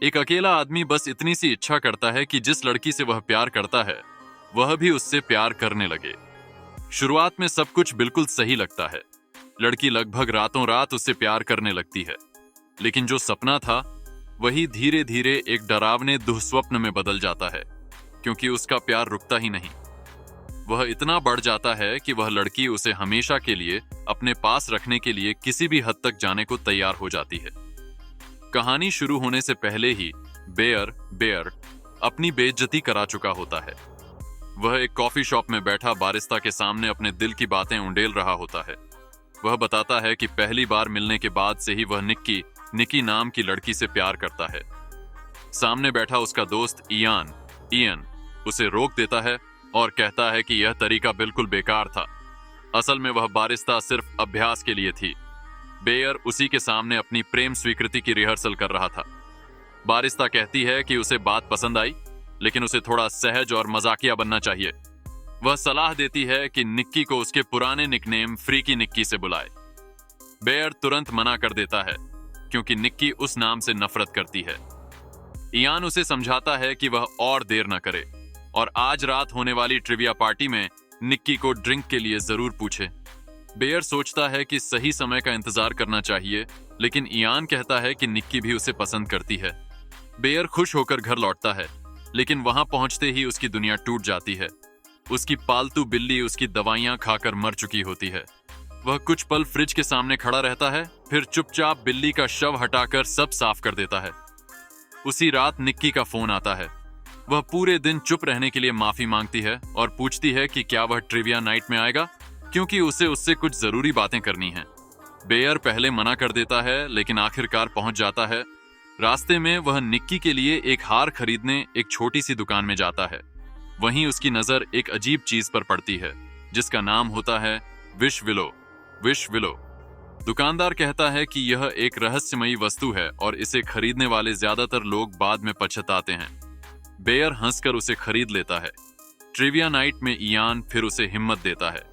एक अकेला आदमी बस इतनी सी इच्छा करता है कि जिस लड़की से वह प्यार करता है वह भी उससे प्यार करने लगे। शुरुआत में सब कुछ बिल्कुल सही लगता है। लड़की लगभग रातों रात उससे प्यार करने लगती है, लेकिन जो सपना था वही धीरे धीरे एक डरावने दुःस्वप्न में बदल जाता है, क्योंकि उसका प्यार रुकता ही नहीं। वह इतना बढ़ जाता है कि वह लड़की उसे हमेशा के लिए अपने पास रखने के लिए किसी भी हद तक जाने को तैयार हो जाती है। कहानी शुरू होने से पहले ही बेयर अपनी बेइज्जती करा चुका होता है। वह एक कॉफी शॉप में बैठा बारिस्ता के सामने अपने दिल की बातें उंडेल रहा होता है। वह बताता है कि पहली बार मिलने के बाद से ही वह निकी नाम की लड़की से प्यार करता है। सामने बैठा उसका दोस्त इयान उसे रोक देता है और कहता है कि यह तरीका बिल्कुल बेकार था। असल में वह बारिस्ता सिर्फ अभ्यास के लिए थी। बेयर उसी के सामने अपनी प्रेम स्वीकृति की रिहर्सल कर रहा था। बारिस्ता कहती है कि उसे बात पसंद आई, लेकिन उसे थोड़ा सहज और मजाकिया बनना चाहिए। वह सलाह देती है कि निक्की को उसके पुराने निकनेम फ्रीकी निक्की से बुलाए। बेयर तुरंत मना कर देता है, क्योंकि निक्की उस नाम से नफरत करती है। इयान उसे समझाता है कि वह और देर न करे और आज रात होने वाली ट्रिविया पार्टी में निक्की को ड्रिंक के लिए जरूर पूछे। बेयर सोचता है कि सही समय का इंतजार करना चाहिए, लेकिन इयान कहता है कि निक्की भी उसे पसंद करती है। बेयर खुश होकर घर लौटता है, लेकिन वहां पहुंचते ही उसकी दुनिया टूट जाती है। उसकी पालतू बिल्ली उसकी दवाइयां खाकर मर चुकी होती है। वह कुछ पल फ्रिज के सामने खड़ा रहता है, फिर चुपचाप बिल्ली का शव हटाकर सब साफ कर देता है। उसी रात निक्की का फोन आता है। वह पूरे दिन चुप रहने के लिए माफी मांगती है और पूछती है कि क्या वह ट्रिविया नाइट में आएगा, क्योंकि उसे उससे कुछ जरूरी बातें करनी हैं। बेयर पहले मना कर देता है, लेकिन आखिरकार पहुंच जाता है। रास्ते में वह निक्की के लिए एक हार खरीदने एक छोटी सी दुकान में जाता है। वहीं उसकी नजर एक अजीब चीज पर पड़ती है, जिसका नाम होता है विश विलो। दुकानदार कहता है कि यह एक रहस्यमयी वस्तु है और इसे खरीदने वाले ज्यादातर लोग बाद में पछताते हैं। बेयर हंसकर उसे खरीद लेता है। ट्रिविया नाइट में इयान फिर उसे हिम्मत देता है।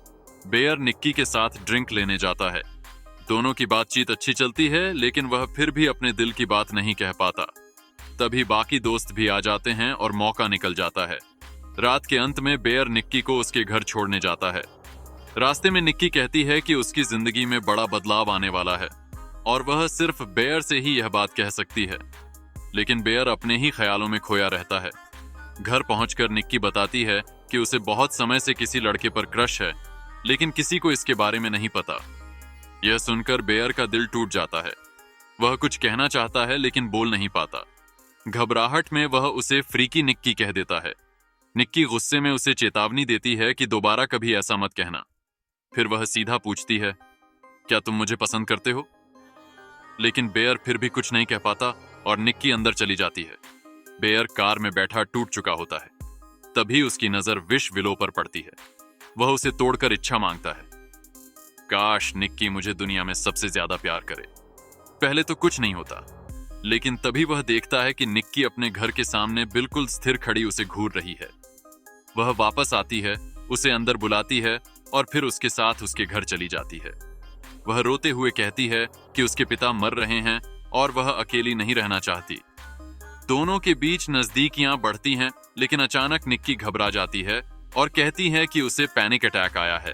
बेयर निक्की के साथ ड्रिंक लेने जाता है। दोनों की बातचीत अच्छी चलती है, लेकिन वह फिर भी अपने दिल की बात नहीं कह पाता। तभी बाकी दोस्त भी आ जाते हैं और मौका निकल जाता है। रात के अंत में बेयर निक्की को उसके घर छोड़ने जाता है। रास्ते में निक्की कहती है कि उसकी जिंदगी में बड़ा बदलाव आने वाला है और वह सिर्फ बेयर से ही यह बात कह सकती है, लेकिन बेयर अपने ही ख्यालों में खोया रहता है। घर पहुंचकर निक्की बताती है कि उसे बहुत समय से किसी लड़के पर क्रश है, लेकिन किसी को इसके बारे में नहीं पता। यह सुनकर बेयर का दिल टूट जाता है। वह कुछ कहना चाहता है, लेकिन बोल नहीं पाता। घबराहट में वह उसे फ्रीकी निक्की कह देता है। निक्की गुस्से में उसे चेतावनी देती है कि दोबारा कभी ऐसा मत कहना। फिर वह सीधा पूछती है, क्या तुम मुझे पसंद करते हो? लेकिन बेयर फिर भी कुछ नहीं कह पाता और निक्की अंदर चली जाती है। बेयर कार में बैठा टूट चुका होता है। तभी उसकी नजर विश विलो पर पड़ती है। वह उसे तोड़कर इच्छा मांगता है, काश निक्की मुझे दुनिया में सबसे ज्यादा प्यार करे। पहले तो कुछ नहीं होता, लेकिन तभी वह देखता है कि निक्की अपने घर के सामने बिल्कुल स्थिर खड़ी उसे घूर रही है। वह वापस आती है, उसे अंदर बुलाती है और फिर उसके साथ उसके घर चली जाती है। वह रोते हुए कहती है कि उसके पिता मर रहे हैं और वह अकेली नहीं रहना चाहती। दोनों के बीच नजदीकियां बढ़ती हैं, लेकिन अचानक निक्की घबरा जाती है और कहती है कि उसे पैनिक अटैक आया है।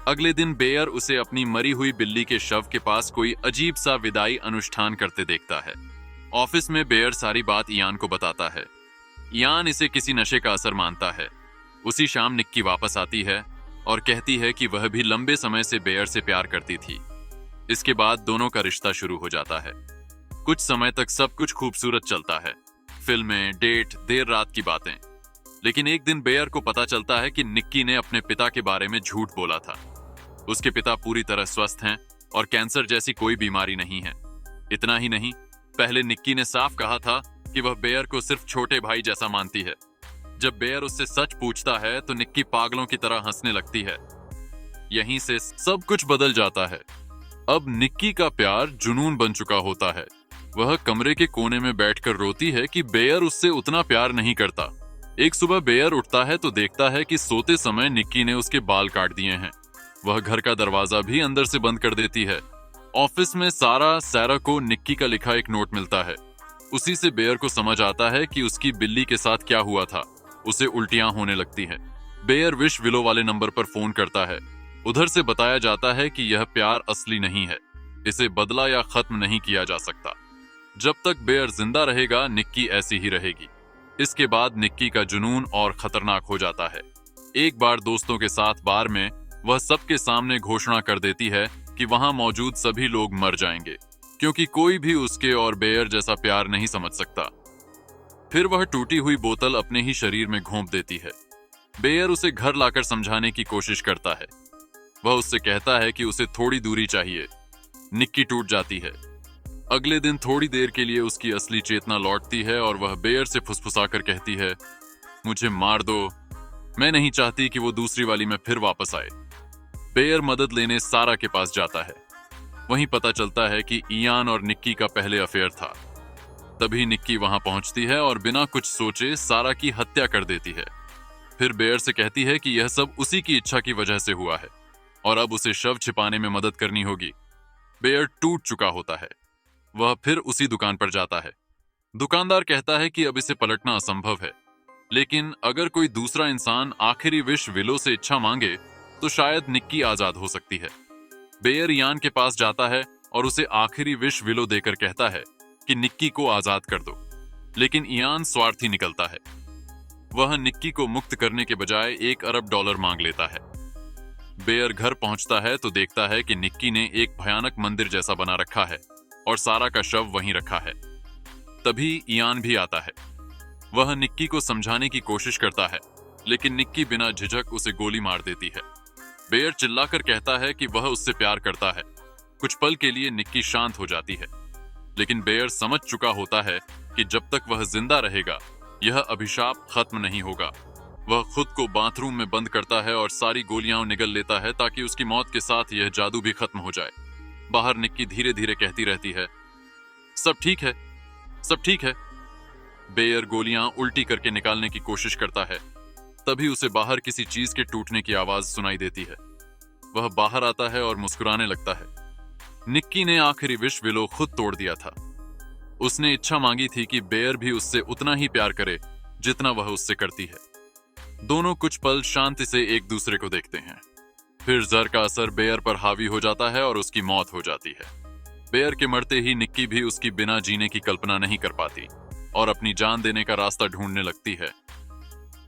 अगले दिन बेयर उसे अपनी मरी हुई बिल्ली के शव के पास कोई अजीब सा विदाई अनुष्ठान करते देखता है। ऑफिस में बेयर सारी बात इयान को बताता है। इयान इसे किसी नशे का असर मानता है। उसी शाम निक्की वापस आती है और कहती है कि वह भी लंबे समय से बेयर से प्यार करती थी। इसके बाद दोनों का रिश्ता शुरू हो जाता है। कुछ समय तक सब कुछ खूबसूरत चलता है, फिल्में, डेट, देर रात की बातें। लेकिन एक दिन बेयर को पता चलता है कि निक्की ने अपने पिता के बारे में झूठ बोला था। उसके पिता पूरी तरह स्वस्थ हैं और कैंसर जैसी कोई बीमारी नहीं है। इतना ही नहीं, पहले निक्की ने साफ कहा था कि वह बेयर को सिर्फ छोटे भाई जैसा मानती है। जब बेयर उससे सच पूछता है तो निक्की पागलों की तरह हंसने लगती है। यहीं से सब कुछ बदल जाता है। अब निक्की का प्यार जुनून बन चुका होता है। वह कमरे के कोने में बैठकर रोती है कि बेयर उससे उतना प्यार नहीं करता। एक सुबह बेयर उठता है तो देखता है कि सोते समय निक्की ने उसके बाल काट दिए हैं। वह घर का दरवाजा भी अंदर से बंद कर देती है। ऑफिस में सारा को निक्की का लिखा एक नोट मिलता है। उसी से बेयर को समझ आता है कि उसकी बिल्ली के साथ क्या हुआ था। उसे उल्टियां होने लगती हैं। बेयर विश विलो वाले नंबर पर फोन करता है। उधर से बताया जाता है कि यह प्यार असली नहीं है, इसे बदला या खत्म नहीं किया जा सकता। जब तक बेयर जिंदा रहेगा, निक्की ऐसी ही रहेगी। इसके बाद निक्की का जुनून और खतरनाक हो जाता है। एक बार दोस्तों के साथ बार में वह सबके सामने घोषणा कर देती है कि वहां मौजूद सभी लोग मर जाएंगे, क्योंकि कोई भी उसके और बेयर जैसा प्यार नहीं समझ सकता। फिर वह टूटी हुई बोतल अपने ही शरीर में घोंप देती है। बेयर उसे घर लाकर समझाने की कोशिश करता है। वह उससे कहता है कि उसे थोड़ी दूरी चाहिए। निक्की टूट जाती है। अगले दिन थोड़ी देर के लिए उसकी असली चेतना लौटती है और वह बेयर से फुसफुसाकर कहती है, मुझे मार दो, मैं नहीं चाहती कि वो दूसरी वाली में फिर वापस आए। बेयर मदद लेने सारा के पास जाता है। वहीं पता चलता है कि इयान और निक्की का पहले अफेयर था। तभी निक्की वहां पहुंचती है और बिना कुछ सोचे सारा की हत्या कर देती है। फिर बेयर से कहती है कि यह सब उसी की इच्छा की वजह से हुआ है और अब उसे शव छिपाने में मदद करनी होगी। बेयर टूट चुका होता है। वह फिर उसी दुकान पर जाता है। दुकानदार कहता है कि अब इसे पलटना असंभव है, लेकिन अगर कोई दूसरा इंसान आखिरी विश विलो से इच्छा मांगे तो शायद निक्की आजाद हो सकती है। बेयर इयान के पास जाता है और उसे आखिरी विश विलो देकर कहता है कि निक्की को आजाद कर दो, लेकिन इयान स्वार्थी निकलता है। वह निक्की को मुक्त करने के बजाय $1 अरब मांग लेता है। बेयर घर पहुंचता है तो देखता है कि निक्की ने एक भयानक मंदिर जैसा बना रखा है और सारा का शव वहीं रखा है। तभी इयान भी आता है। वह निक्की को समझाने की कोशिश करता है, लेकिन निक्की बिना झिझक उसे गोली मार देती है। बेयर चिल्लाकर कहता है कि वह उससे प्यार करता है। कुछ पल के लिए निक्की शांत हो जाती है, लेकिन बेयर समझ चुका होता है कि जब तक वह जिंदा रहेगा, यह अभिशाप खत्म नहीं होगा। वह खुद को बाथरूम में बंद करता है और सारी गोलियां निगल लेता है ताकि उसकी मौत के साथ यह जादू भी खत्म हो जाए। बाहर निक्की धीरे धीरे कहती रहती है, सब ठीक है, सब ठीक है। बेयर गोलियां उल्टी करके निकालने की कोशिश करता है। तभी उसे बाहर किसी चीज के टूटने की आवाज सुनाई देती है। वह बाहर आता है और मुस्कुराने लगता है। निक्की ने आखिरी विश विलो खुद तोड़ दिया था। उसने इच्छा मांगी थी कि बेयर भी उससे उतना ही प्यार करे जितना वह उससे करती है। दोनों कुछ पल शांति से एक दूसरे को देखते हैं। फिर जर का असर बेयर पर हावी हो जाता है और उसकी मौत हो जाती है। बेयर के मरते ही निक्की भी उसकी बिना जीने की कल्पना नहीं कर पाती और अपनी जान देने का रास्ता ढूंढने लगती है।